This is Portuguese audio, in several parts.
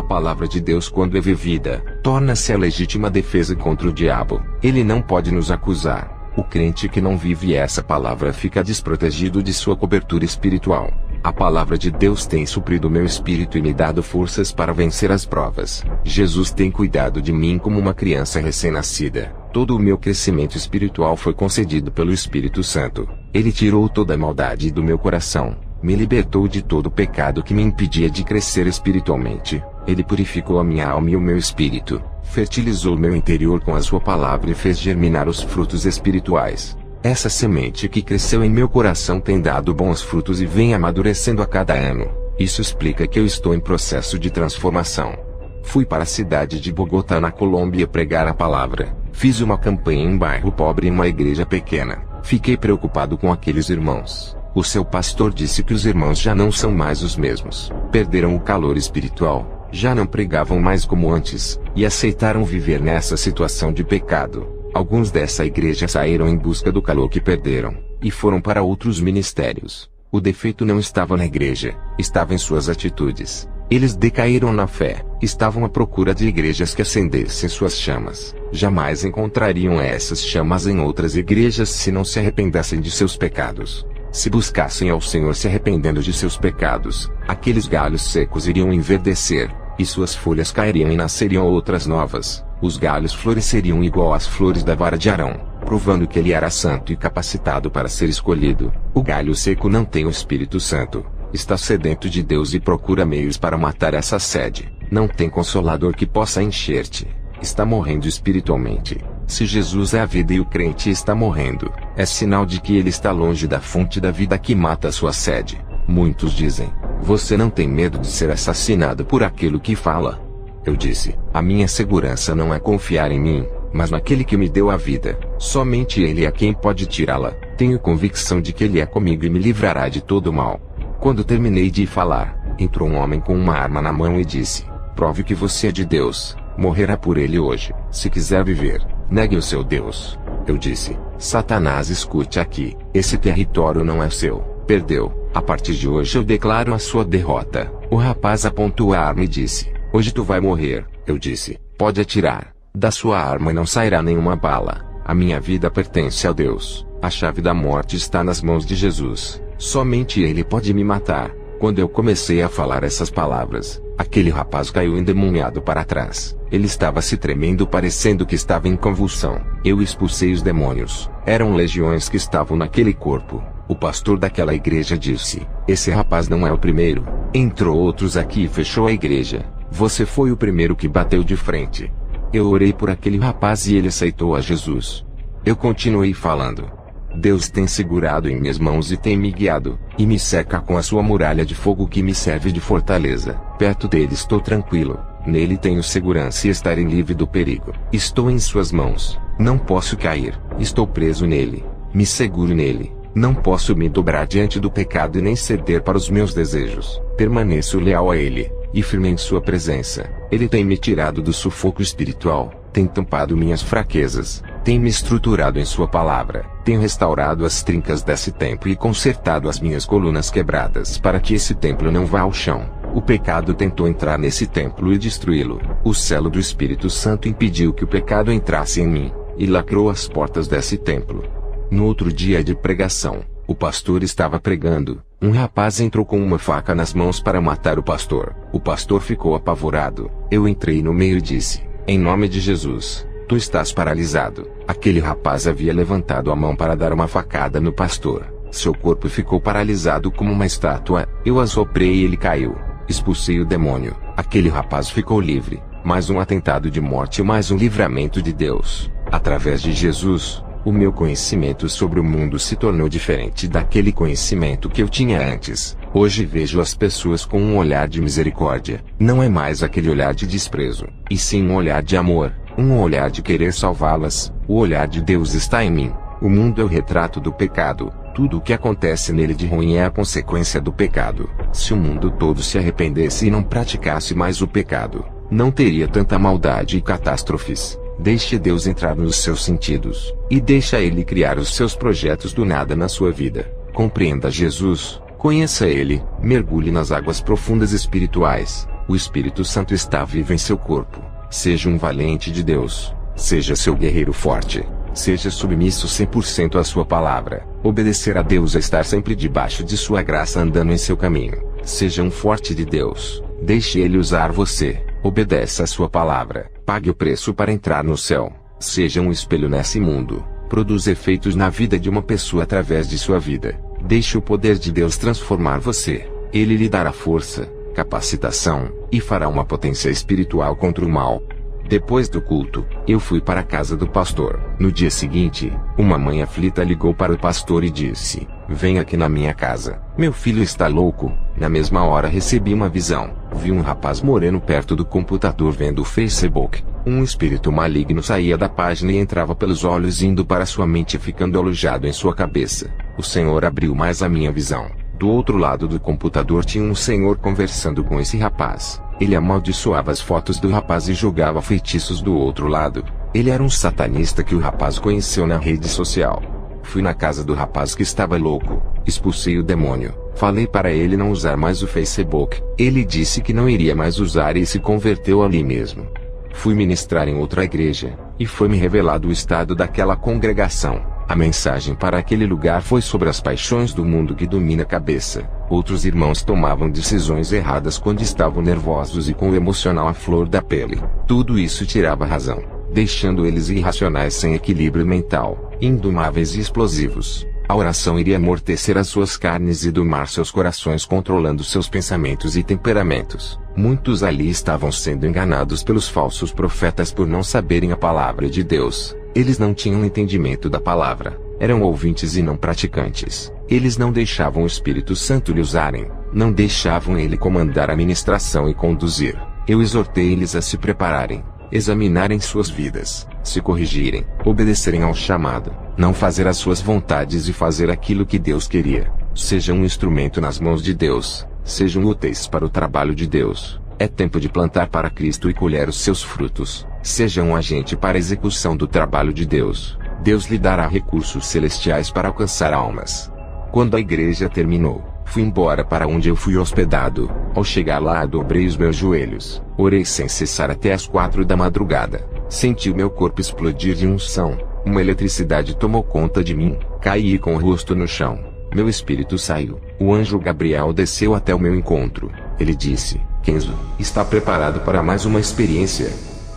palavra de Deus, quando é vivida, torna-se a legítima defesa contra o diabo. Ele não pode nos acusar. O crente que não vive essa palavra fica desprotegido de sua cobertura espiritual. A palavra de Deus tem suprido meu espírito e me dado forças para vencer as provas. Jesus tem cuidado de mim como uma criança recém-nascida. Todo o meu crescimento espiritual foi concedido pelo Espírito Santo. Ele tirou toda a maldade do meu coração. Me libertou de todo o pecado que me impedia de crescer espiritualmente. Ele purificou a minha alma e o meu espírito. Fertilizou meu interior com a sua palavra e fez germinar os frutos espirituais. Essa semente que cresceu em meu coração tem dado bons frutos e vem amadurecendo a cada ano. Isso explica que eu estou em processo de transformação. Fui para a cidade de Bogotá, na Colômbia, pregar a palavra. Fiz uma campanha em um bairro pobre em uma igreja pequena. Fiquei preocupado com aqueles irmãos. O seu pastor disse que os irmãos já não são mais os mesmos. Perderam o calor espiritual, já não pregavam mais como antes, e aceitaram viver nessa situação de pecado. Alguns dessa igreja saíram em busca do calor que perderam, e foram para outros ministérios. O defeito não estava na igreja, estava em suas atitudes. Eles decaíram na fé, estavam à procura de igrejas que acendessem suas chamas. Jamais encontrariam essas chamas em outras igrejas se não se arrependessem de seus pecados. Se buscassem ao Senhor se arrependendo de seus pecados, aqueles galhos secos iriam enverdecer, e suas folhas cairiam e nasceriam outras novas. Os galhos floresceriam igual às flores da vara de Arão, provando que ele era santo e capacitado para ser escolhido. O galho seco não tem o Espírito Santo. Está sedento de Deus e procura meios para matar essa sede. Não tem consolador que possa encher-te. Está morrendo espiritualmente. Se Jesus é a vida e o crente está morrendo, é sinal de que ele está longe da fonte da vida que mata a sua sede. Muitos dizem: você não tem medo de ser assassinado por aquilo que fala? Eu disse: a minha segurança não é confiar em mim, mas naquele que me deu a vida. Somente ele é quem pode tirá-la. Tenho convicção de que ele é comigo e me livrará de todo o mal. Quando terminei de falar, entrou um homem com uma arma na mão e disse: prove que você é de Deus, morrerá por ele hoje. Se quiser viver, negue o seu Deus. Eu disse: Satanás, escute aqui, esse território não é seu, perdeu. A partir de hoje eu declaro a sua derrota. O rapaz apontou a arma e disse: hoje tu vai morrer. Eu disse: pode atirar. Da sua arma não sairá nenhuma bala. A minha vida pertence a Deus. A chave da morte está nas mãos de Jesus. Somente Ele pode me matar. Quando eu comecei a falar essas palavras, aquele rapaz caiu endemoniado para trás. Ele estava se tremendo, parecendo que estava em convulsão. Eu expulsei os demônios. Eram legiões que estavam naquele corpo. O pastor daquela igreja disse: esse rapaz não é o primeiro. Entrou outros aqui e fechou a igreja. Você foi o primeiro que bateu de frente. Eu orei por aquele rapaz e ele aceitou a Jesus. Eu continuei falando. Deus tem segurado em minhas mãos e tem me guiado, e me cerca com a sua muralha de fogo que me serve de fortaleza. Perto dele estou tranquilo, nele tenho segurança e estarei livre do perigo. Estou em suas mãos, não posso cair, estou preso nele, me seguro nele. Não posso me dobrar diante do pecado e nem ceder para os meus desejos. Permaneço leal a ele, e firme em sua presença. Ele tem me tirado do sufoco espiritual, tem tampado minhas fraquezas, tem me estruturado em sua palavra, tenho restaurado as trincas desse templo e consertado as minhas colunas quebradas para que esse templo não vá ao chão. O pecado tentou entrar nesse templo e destruí-lo. O selo do Espírito Santo impediu que o pecado entrasse em mim, e lacrou as portas desse templo. No outro dia de pregação, o pastor estava pregando. Um rapaz entrou com uma faca nas mãos para matar o pastor. O pastor ficou apavorado. Eu entrei no meio e disse: em nome de Jesus, tu estás paralisado. Aquele rapaz havia levantado a mão para dar uma facada no pastor. Seu corpo ficou paralisado como uma estátua. Eu assoprei e ele caiu. Expulsei o demônio. Aquele rapaz ficou livre. Mais um atentado de morte, mais um livramento de Deus. Através de Jesus, o meu conhecimento sobre o mundo se tornou diferente daquele conhecimento que eu tinha antes. Hoje vejo as pessoas com um olhar de misericórdia. Não é mais aquele olhar de desprezo, e sim um olhar de amor, um olhar de querer salvá-las. O olhar de Deus está em mim. O mundo é o retrato do pecado. Tudo o que acontece nele de ruim é a consequência do pecado. Se o mundo todo se arrependesse e não praticasse mais o pecado, não teria tanta maldade e catástrofes. Deixe Deus entrar nos seus sentidos, e deixa Ele criar os seus projetos do nada na sua vida. Compreenda Jesus, conheça Ele, mergulhe nas águas profundas espirituais, O Espírito Santo está vivo em seu corpo. Seja um valente de Deus. Seja seu guerreiro forte. Seja submisso 100% à sua palavra. Obedecer a Deus é estar sempre debaixo de sua graça andando em seu caminho. Seja um forte de Deus. Deixe Ele usar você. Obedeça a sua palavra. Pague o preço para entrar no céu. Seja um espelho nesse mundo. Produza efeitos na vida de uma pessoa através de sua vida. Deixe o poder de Deus transformar você. Ele lhe dará força, capacitação, e fará uma potência espiritual contra o mal. Depois do culto, eu fui para a casa do pastor. No dia seguinte, uma mãe aflita ligou para o pastor e disse: "Vem aqui na minha casa. Meu filho está louco." Na mesma hora recebi uma visão. Vi um rapaz moreno perto do computador vendo o Facebook. Um espírito maligno saía da página e entrava pelos olhos indo para sua mente ficando alojado em sua cabeça. O Senhor abriu mais a minha visão. Do outro lado do computador tinha um senhor conversando com esse rapaz. Ele amaldiçoava as fotos do rapaz e jogava feitiços do outro lado. Ele era um satanista que o rapaz conheceu na rede social. Fui na casa do rapaz que estava louco, expulsei o demônio, falei para ele não usar mais o Facebook. Ele disse que não iria mais usar e se converteu ali mesmo. Fui ministrar em outra igreja, e foi-me revelado o estado daquela congregação. A mensagem para aquele lugar foi sobre as paixões do mundo que domina a cabeça. Outros irmãos tomavam decisões erradas quando estavam nervosos e com o emocional à flor da pele. Tudo isso tirava a razão, deixando eles irracionais sem equilíbrio mental, indomáveis e explosivos. A oração iria amortecer as suas carnes e domar seus corações controlando seus pensamentos e temperamentos. Muitos ali estavam sendo enganados pelos falsos profetas por não saberem a palavra de Deus. Eles não tinham entendimento da palavra, eram ouvintes e não praticantes. Eles não deixavam o Espírito Santo lhe usarem, não deixavam ele comandar a ministração e conduzir. Eu exortei eles a se prepararem, examinarem suas vidas, se corrigirem, obedecerem ao chamado, não fazer as suas vontades e fazer aquilo que Deus queria. Sejam um instrumento nas mãos de Deus, sejam úteis para o trabalho de Deus. É tempo de plantar para Cristo e colher os seus frutos. Seja um agente para a execução do trabalho de Deus. Deus lhe dará recursos celestiais para alcançar almas. Quando a igreja terminou, fui embora para onde eu fui hospedado. Ao chegar lá, dobrei os meus joelhos. Orei sem cessar até as 4 da madrugada. Senti o meu corpo explodir de unção. Uma eletricidade tomou conta de mim. Caí com o rosto no chão. Meu espírito saiu. O anjo Gabriel desceu até o meu encontro. Ele disse: "Kenzo, está preparado para mais uma experiência?"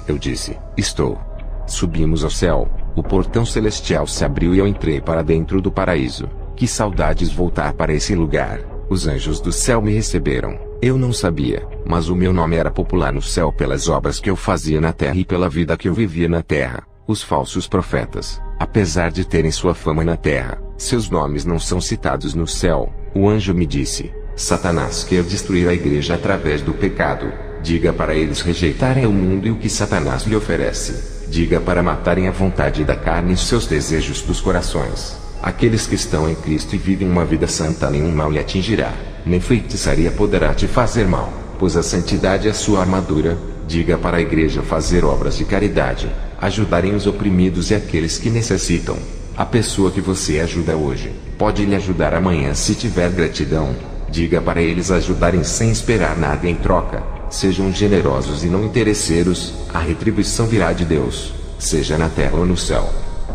Eu disse: "Estou." Subimos ao céu. O portão celestial se abriu e eu entrei para dentro do paraíso. Que saudades voltar para esse lugar. Os anjos do céu me receberam. Eu não sabia, mas o meu nome era popular no céu pelas obras que eu fazia na terra e pela vida que eu vivia na terra. Os falsos profetas, apesar de terem sua fama na terra, seus nomes não são citados no céu. O anjo me disse: "Satanás quer destruir a igreja através do pecado. Diga para eles rejeitarem o mundo e o que Satanás lhe oferece. Diga para matarem a vontade da carne e seus desejos dos corações. Aqueles que estão em Cristo e vivem uma vida santa, nenhum mal lhe atingirá, nem feitiçaria poderá te fazer mal, pois a santidade é sua armadura." Diga para a igreja fazer obras de caridade, ajudarem os oprimidos e aqueles que necessitam. A pessoa que você ajuda hoje, pode lhe ajudar amanhã se tiver gratidão. Diga para eles ajudarem sem esperar nada em troca. Sejam generosos e não interesseiros, a retribuição virá de Deus, seja na terra ou no céu.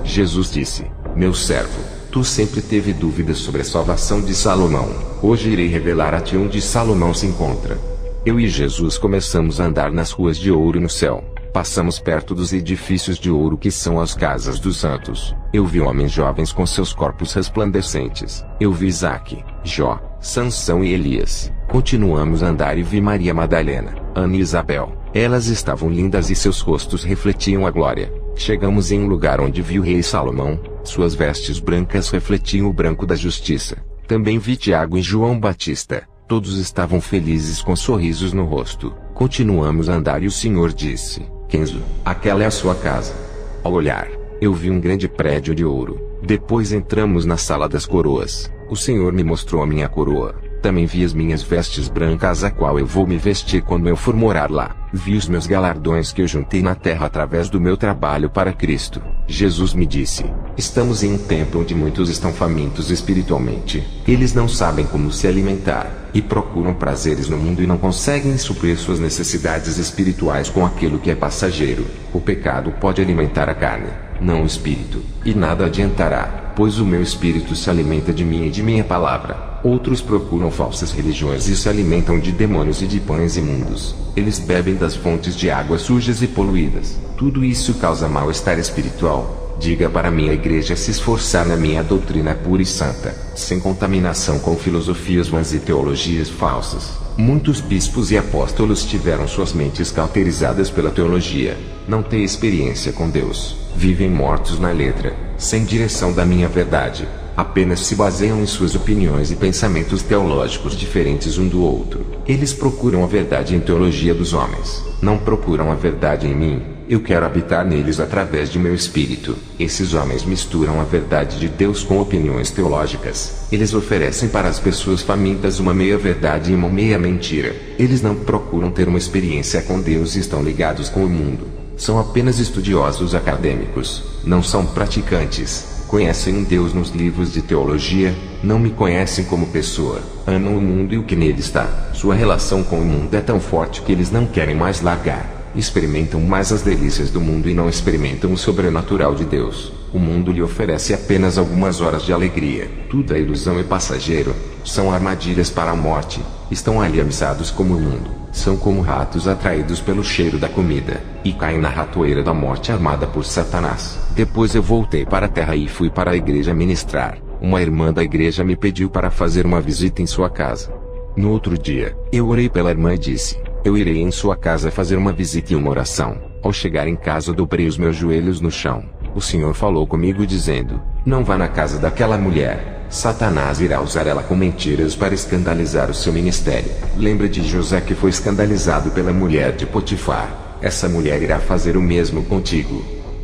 Jesus disse: "Meu servo, tu sempre teve dúvidas sobre a salvação de Salomão. Hoje irei revelar a ti onde Salomão se encontra." Eu e Jesus começamos a andar nas ruas de ouro no céu. Passamos perto dos edifícios de ouro que são as casas dos santos. Eu vi homens jovens com seus corpos resplandecentes. Eu vi Isaque, Jó, Sansão e Elias. Continuamos a andar e vi Maria Madalena, Ana e Isabel. Elas estavam lindas e seus rostos refletiam a glória. Chegamos em um lugar onde vi o rei Salomão. Suas vestes brancas refletiam o branco da justiça. Também vi Tiago e João Batista. Todos estavam felizes com sorrisos no rosto. Continuamos a andar e o Senhor disse: "Kenzo, aquela é a sua casa." Ao olhar, eu vi um grande prédio de ouro. Depois entramos na sala das coroas. O Senhor me mostrou a minha coroa. Também vi as minhas vestes brancas, a qual eu vou me vestir quando eu for morar lá. Vi os meus galardões que eu juntei na terra através do meu trabalho para Cristo. Jesus me disse: "Estamos em um tempo onde muitos estão famintos espiritualmente. Eles não sabem como se alimentar. e procuram prazeres no mundo e não conseguem suprir suas necessidades espirituais com aquilo que é passageiro. O pecado pode alimentar a carne, não o espírito, e nada adiantará, pois o meu espírito se alimenta de mim e de minha palavra. Outros procuram falsas religiões e se alimentam de demônios e de pães imundos. Eles bebem das fontes de águas sujas e poluídas. Tudo isso causa mal-estar espiritual. Diga para minha igreja se esforçar na minha doutrina pura e santa, sem contaminação com filosofias vãs e teologias falsas. Muitos bispos e apóstolos tiveram suas mentes cauterizadas pela teologia. Não têm experiência com Deus. Vivem mortos na letra, sem direção da minha verdade. Apenas se baseiam em suas opiniões e pensamentos teológicos diferentes um do outro. Eles procuram a verdade em teologia dos homens. Não procuram a verdade em mim. Eu quero habitar neles através de meu espírito. Esses homens misturam a verdade de Deus com opiniões teológicas. Eles oferecem para as pessoas famintas uma meia verdade e uma meia mentira. Eles não procuram ter uma experiência com Deus e estão ligados com o mundo. São apenas estudiosos acadêmicos. Não são praticantes. Conhecem um Deus nos livros de teologia, não me conhecem como pessoa. Amam o mundo e o que nele está. Sua relação com o mundo é tão forte que eles não querem mais largar. Experimentam mais as delícias do mundo e não experimentam o sobrenatural de Deus. O mundo lhe oferece apenas algumas horas de alegria. Tudo é ilusão e passageiro. São armadilhas para a morte. Estão aliançados como o mundo. São como ratos atraídos pelo cheiro da comida, e caem na ratoeira da morte armada por Satanás. Depois eu voltei para a terra e fui para a igreja ministrar. Uma irmã da igreja me pediu para fazer uma visita em sua casa. No outro dia, eu orei pela irmã e disse: eu irei em sua casa fazer uma visita e uma oração. Ao chegar em casa dobrei os meus joelhos no chão. O Senhor falou comigo dizendo: não vá na casa daquela mulher. Satanás irá usar ela com mentiras para escandalizar o seu ministério. Lembra de José que foi escandalizado pela mulher de Potifar. Essa mulher irá fazer o mesmo contigo.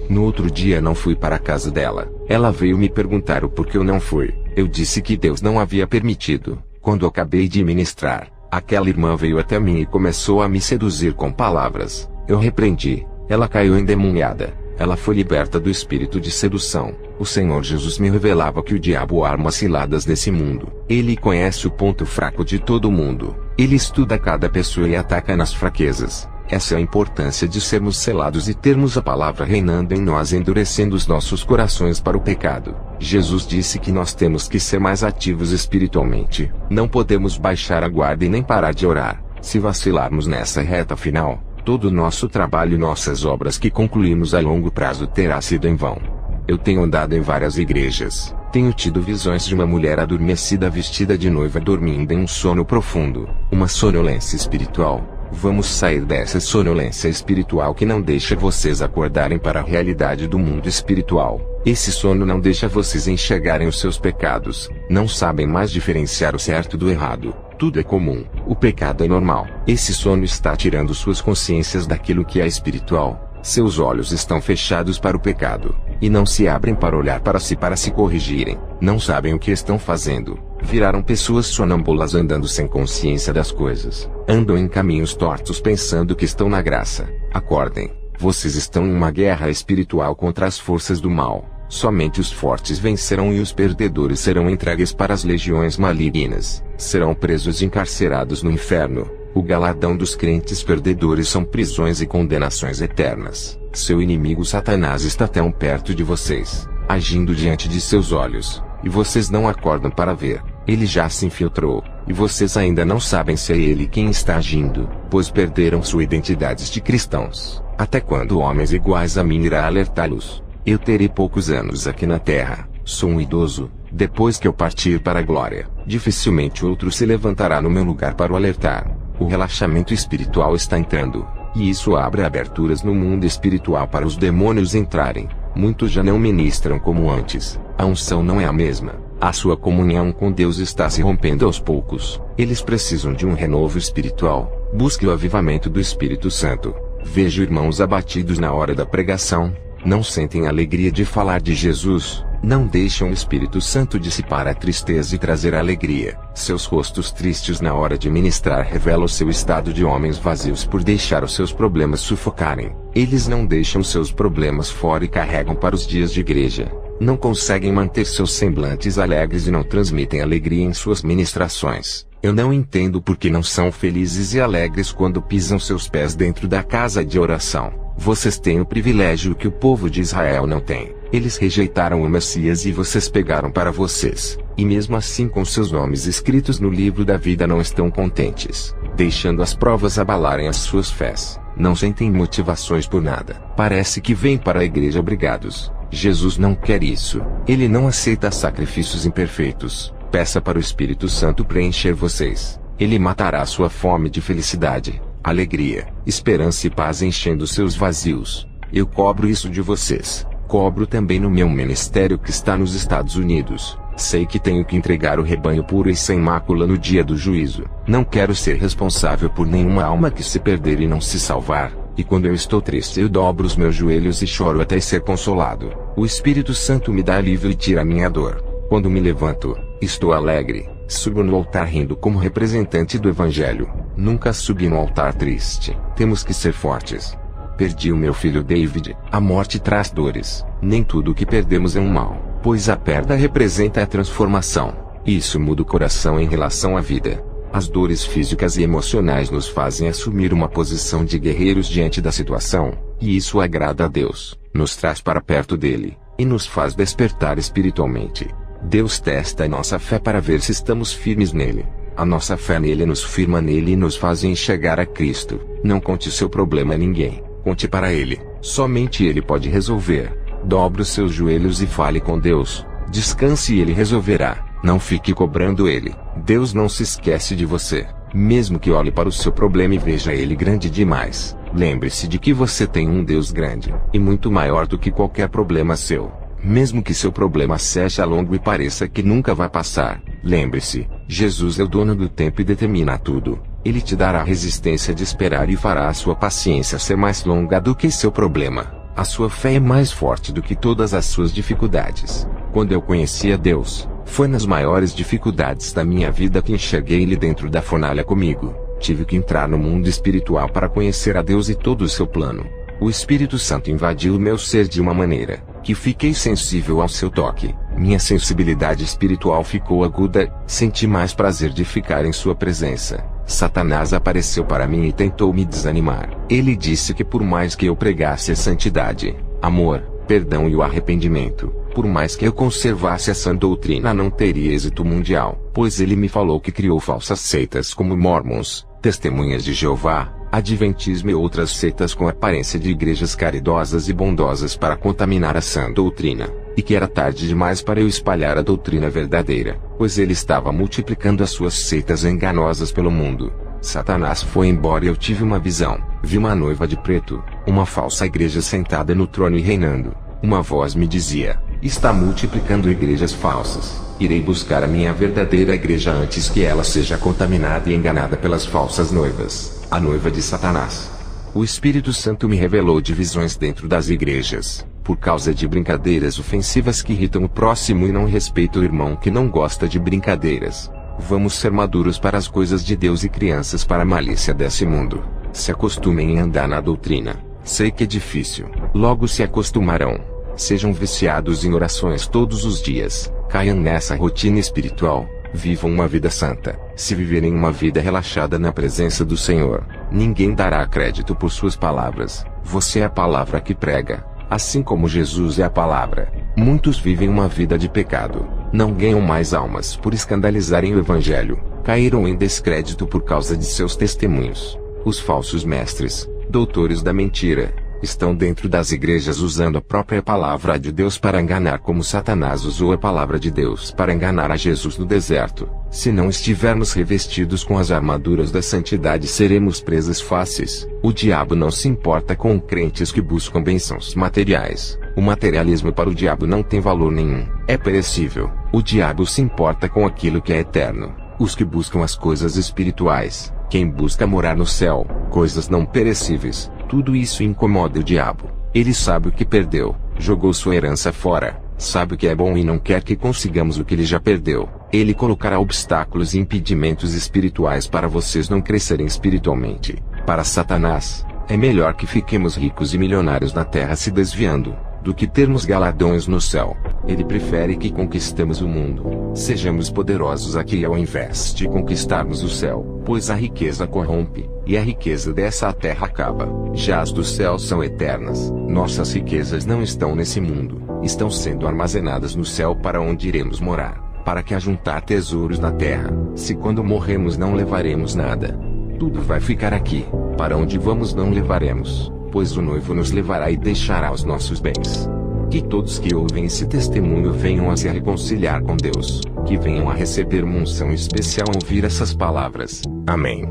No outro dia não fui para a casa dela. Ela veio me perguntar o porquê eu não fui. Eu disse que Deus não havia permitido. Quando acabei de ministrar, aquela irmã veio até mim e começou a me seduzir com palavras. Eu repreendi. Ela caiu endemoniada. Ela foi liberta do espírito de sedução. O Senhor Jesus me revelava que o diabo arma ciladas nesse mundo. Ele conhece o ponto fraco de todo mundo. Ele estuda cada pessoa e ataca nas fraquezas. Essa é a importância de sermos selados e termos a palavra reinando em nós, endurecendo os nossos corações para o pecado. Jesus disse que nós temos que ser mais ativos espiritualmente. Não podemos baixar a guarda e nem parar de orar. Se vacilarmos nessa reta final, todo o nosso trabalho e nossas obras que concluímos a longo prazo terá sido em vão. Eu tenho andado em várias igrejas. Tenho tido visões de uma mulher adormecida vestida de noiva dormindo em um sono profundo. Uma sonolência espiritual. Vamos sair dessa sonolência espiritual que não deixa vocês acordarem para a realidade do mundo espiritual. Esse sono não deixa vocês enxergarem os seus pecados. Não sabem mais diferenciar o certo do errado. Tudo é comum. O pecado é normal. Esse sono está tirando suas consciências daquilo que é espiritual. Seus olhos estão fechados para o pecado, e não se abrem para olhar para se corrigirem. Não sabem o que estão fazendo. Viraram pessoas sonâmbulas andando sem consciência das coisas. Andam em caminhos tortos pensando que estão na graça. Acordem. Vocês estão em uma guerra espiritual contra as forças do mal. Somente os fortes vencerão e os perdedores serão entregues para as legiões malignas. Serão presos e encarcerados no inferno. O galardão dos crentes perdedores são prisões e condenações eternas. Seu inimigo Satanás está tão perto de vocês, agindo diante de seus olhos, e vocês não acordam para ver. Ele já se infiltrou, e vocês ainda não sabem se é ele quem está agindo, pois perderam sua identidade de cristãos. Até quando homens iguais a mim irá alertá-los? Eu terei poucos anos aqui na terra, sou um idoso. Depois que eu partir para a glória, dificilmente outro se levantará no meu lugar para o alertar. O relaxamento espiritual está entrando, e isso abre aberturas no mundo espiritual para os demônios entrarem. Muitos já não ministram como antes. A unção não é a mesma. A sua comunhão com Deus está se rompendo aos poucos. Eles precisam de um renovo espiritual. Busque o avivamento do Espírito Santo. Vejo irmãos abatidos na hora da pregação. Não sentem a alegria de falar de Jesus. Não deixam o Espírito Santo dissipar a tristeza e trazer a alegria. Seus rostos tristes na hora de ministrar revelam seu estado de homens vazios por deixar os seus problemas sufocarem. Eles não deixam seus problemas fora e carregam para os dias de igreja. Não conseguem manter seus semblantes alegres e não transmitem alegria em suas ministrações. Eu não entendo por que não são felizes e alegres quando pisam seus pés dentro da casa de oração. Vocês têm o privilégio que o povo de Israel não tem. Eles rejeitaram o Messias e vocês pegaram para vocês. E mesmo assim com seus nomes escritos no livro da vida não estão contentes, deixando as provas abalarem as suas fés. Não sentem motivações por nada. Parece que vêm para a igreja obrigados. Jesus não quer isso. Ele não aceita sacrifícios imperfeitos. Peça para o Espírito Santo preencher vocês. Ele matará sua fome de felicidade, alegria, esperança e paz enchendo seus vazios. Eu cobro isso de vocês. Cobro também no meu ministério que está nos Estados Unidos. Sei que tenho que entregar o rebanho puro e sem mácula no dia do juízo. Não quero ser responsável por nenhuma alma que se perder e não se salvar. E quando eu estou triste eu dobro os meus joelhos e choro até ser consolado. O Espírito Santo me dá alívio e tira a minha dor. Quando me levanto, estou alegre. Subo no altar rindo como representante do Evangelho. Nunca subi no altar triste. Temos que ser fortes. Perdi o meu filho David. A morte traz dores. Nem tudo o que perdemos é um mal, pois a perda representa a transformação. Isso muda o coração em relação à vida. As dores físicas e emocionais nos fazem assumir uma posição de guerreiros diante da situação, e isso agrada a Deus, nos traz para perto dele, e nos faz despertar espiritualmente. Deus testa a nossa fé para ver se estamos firmes nele. A nossa fé nele nos firma nele e nos faz enxergar a Cristo. Não conte seu problema a ninguém. Conte para ele. Somente ele pode resolver. Dobre os seus joelhos e fale com Deus. Descanse e ele resolverá. Não fique cobrando ele. Deus não se esquece de você. Mesmo que olhe para o seu problema e veja ele grande demais. Lembre-se de que você tem um Deus grande, e muito maior do que qualquer problema seu. Mesmo que seu problema seja longo e pareça que nunca vai passar, lembre-se, Jesus é o dono do tempo e determina tudo. Ele te dará a resistência de esperar e fará a sua paciência ser mais longa do que seu problema. A sua fé é mais forte do que todas as suas dificuldades. Quando eu conheci a Deus, foi nas maiores dificuldades da minha vida que enxerguei Ele dentro da fornalha comigo. Tive que entrar no mundo espiritual para conhecer a Deus e todo o seu plano. O Espírito Santo invadiu o meu ser de uma maneira que fiquei sensível ao seu toque. Minha sensibilidade espiritual ficou aguda, senti mais prazer de ficar em sua presença. Satanás apareceu para mim e tentou me desanimar. Ele disse que por mais que eu pregasse a santidade, amor, perdão e o arrependimento, por mais que eu conservasse essa doutrina não teria êxito mundial, pois ele me falou que criou falsas seitas como Mormons, Testemunhas de Jeová, Adventismo e outras seitas com aparência de igrejas caridosas e bondosas para contaminar a sã doutrina, e que era tarde demais para eu espalhar a doutrina verdadeira, pois ele estava multiplicando as suas seitas enganosas pelo mundo. Satanás foi embora e eu tive uma visão. Vi uma noiva de preto, uma falsa igreja sentada no trono e reinando. Uma voz me dizia: está multiplicando igrejas falsas. Irei buscar a minha verdadeira igreja antes que ela seja contaminada e enganada pelas falsas noivas, a noiva de Satanás. O Espírito Santo me revelou divisões dentro das igrejas, por causa de brincadeiras ofensivas que irritam o próximo e não respeitam o irmão que não gosta de brincadeiras. Vamos ser maduros para as coisas de Deus e crianças para a malícia desse mundo. Se acostumem em andar na doutrina. Sei que é difícil. Logo se acostumarão. Sejam viciados em orações todos os dias. Caiam nessa rotina espiritual. Vivam uma vida santa. Se viverem uma vida relaxada na presença do Senhor, ninguém dará crédito por suas palavras. Você é a palavra que prega, assim como Jesus é a palavra. Muitos vivem uma vida de pecado. Não ganham mais almas por escandalizarem o Evangelho. Caíram em descrédito por causa de seus testemunhos. Os falsos mestres, doutores da mentira, estão dentro das igrejas usando a própria palavra de Deus para enganar, como Satanás usou a palavra de Deus para enganar a Jesus no deserto. Se não estivermos revestidos com as armaduras da santidade, seremos presas fáceis. O diabo não se importa com crentes que buscam bênçãos materiais. O materialismo para o diabo não tem valor nenhum. É perecível. O diabo se importa com aquilo que é eterno. Os que buscam as coisas espirituais, quem busca morar no céu, coisas não perecíveis, tudo isso incomoda o diabo. Ele sabe o que perdeu, jogou sua herança fora, sabe o que é bom e não quer que consigamos o que ele já perdeu. Ele colocará obstáculos e impedimentos espirituais para vocês não crescerem espiritualmente. Para Satanás, é melhor que fiquemos ricos e milionários na terra se desviando, do que termos galardões no céu. Ele prefere que conquistemos o mundo. Sejamos poderosos aqui ao invés de conquistarmos o céu, pois a riqueza corrompe, e a riqueza dessa terra acaba. Já as dos céus são eternas. Nossas riquezas não estão nesse mundo, estão sendo armazenadas no céu para onde iremos morar, para que ajuntar tesouros na terra, se quando morremos não levaremos nada. Tudo vai ficar aqui, para onde vamos não levaremos, pois o noivo nos levará e deixará os nossos bens. Que todos que ouvem esse testemunho venham a se reconciliar com Deus, que venham a receber uma unção especial ao ouvir essas palavras. Amém.